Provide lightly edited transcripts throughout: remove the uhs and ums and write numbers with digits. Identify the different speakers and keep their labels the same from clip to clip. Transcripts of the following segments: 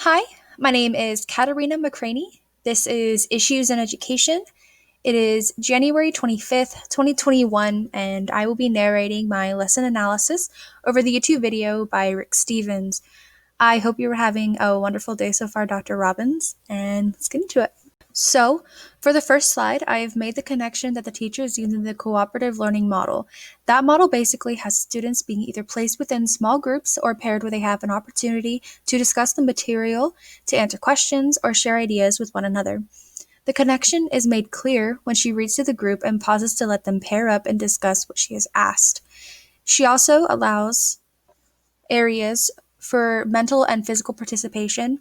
Speaker 1: Hi, my name is Katarina McCraney. This is Issues in Education. It is January 25th, 2021, and I will be narrating my lesson analysis over the YouTube video by Rick Stevens. I hope you're having a wonderful day so far, Dr. Robbins, and let's get into it. So, for the first slide, I've made the connection that the teacher is using the cooperative learning model. That model basically has students being either placed within small groups or paired where they have an opportunity to discuss the material, to answer questions, or share ideas with one another. The connection is made clear when she reads to the group and pauses to let them pair up and discuss what she has asked. She also allows areas for mental and physical participation.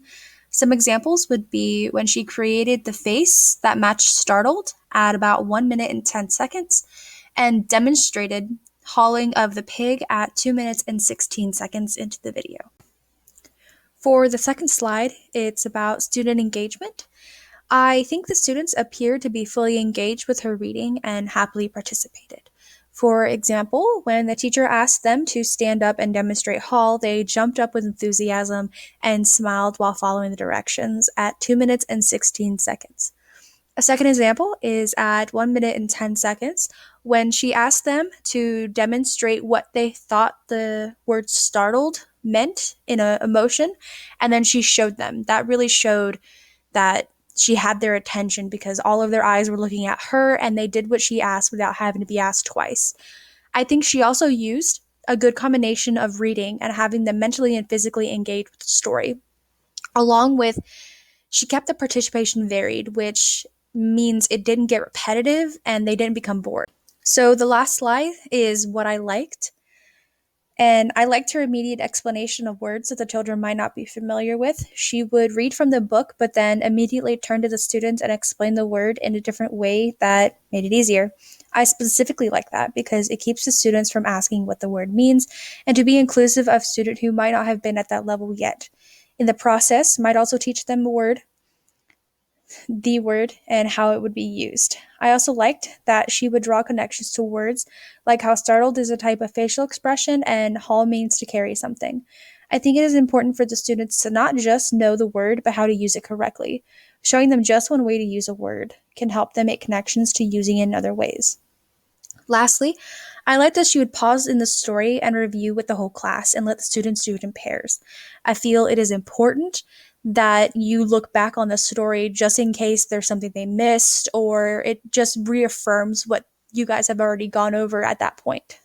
Speaker 1: Some examples would be when she created the face that matched startled at about 1 minute and 10 seconds and demonstrated hauling of the pig at 2 minutes and 16 seconds into the video. For the second slide, it's about student engagement. I think the students appeared to be fully engaged with her reading and happily participated. For example, when the teacher asked them to stand up and demonstrate haul, they jumped up with enthusiasm and smiled while following the directions at 2 minutes and 16 seconds. A second example is at 1 minute and 10 seconds when she asked them to demonstrate what they thought the word startled meant in a emotion, and then she showed them. That really showed that she had their attention because all of their eyes were looking at her and they did what she asked without having to be asked twice. I think she also used a good combination of reading and having them mentally and physically engaged with the story. Along with, she kept the participation varied, which means it didn't get repetitive and they didn't become bored. So the last slide is what I liked. And I liked her immediate explanation of words that the children might not be familiar with. She would read from the book, but then immediately turn to the students and explain the word in a different way that made it easier. I specifically like that because it keeps the students from asking what the word means and to be inclusive of students who might not have been at that level yet. In the process, might also teach them the word and how it would be used. I also liked that she would draw connections to words, like how startled is a type of facial expression and haul means to carry something. I think it is important for the students to not just know the word, but how to use it correctly. Showing them just one way to use a word can help them make connections to using it in other ways. Lastly, I liked that she would pause in the story and review with the whole class and let the students do it in pairs. I feel it is important that you look back on the story just in case there's something they missed or it just reaffirms what you guys have already gone over at that point.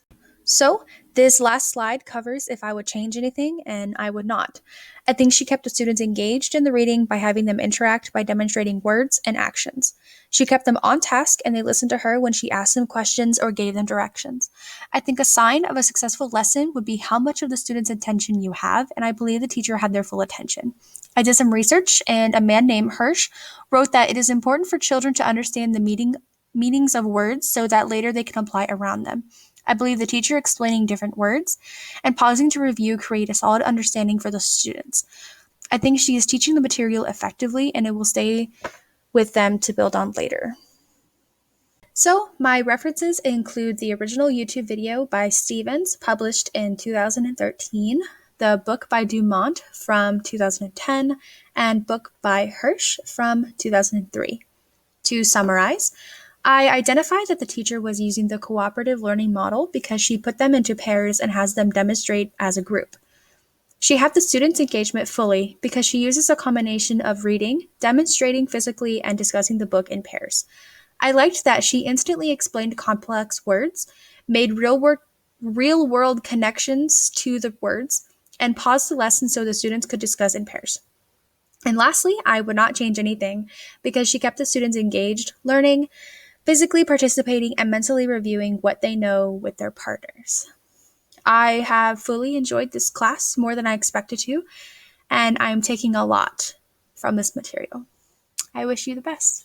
Speaker 1: So, this last slide covers if I would change anything, and I would not. I think she kept the students engaged in the reading by having them interact by demonstrating words and actions. She kept them on task and they listened to her when she asked them questions or gave them directions. I think a sign of a successful lesson would be how much of the student's attention you have, and I believe the teacher had their full attention. I did some research, and a man named Hirsch wrote that it is important for children to understand the meanings of words so that later they can apply around them. I believe the teacher explaining different words and pausing to review create a solid understanding for the students. I think she is teaching the material effectively and it will stay with them to build on later. So, my references include the original YouTube video by Stevens, published in 2013, the book by Dumont from 2010, and book by Hirsch from 2003. To summarize, I identified that the teacher was using the cooperative learning model because she put them into pairs and has them demonstrate as a group. She had the students' engagement fully because she uses a combination of reading, demonstrating physically, and discussing the book in pairs. I liked that she instantly explained complex words, made real-world connections to the words, and paused the lesson so the students could discuss in pairs. And lastly, I would not change anything because she kept the students engaged, learning, physically participating, and mentally reviewing what they know with their partners. I have fully enjoyed this class more than I expected to, and I'm taking a lot from this material. I wish you the best.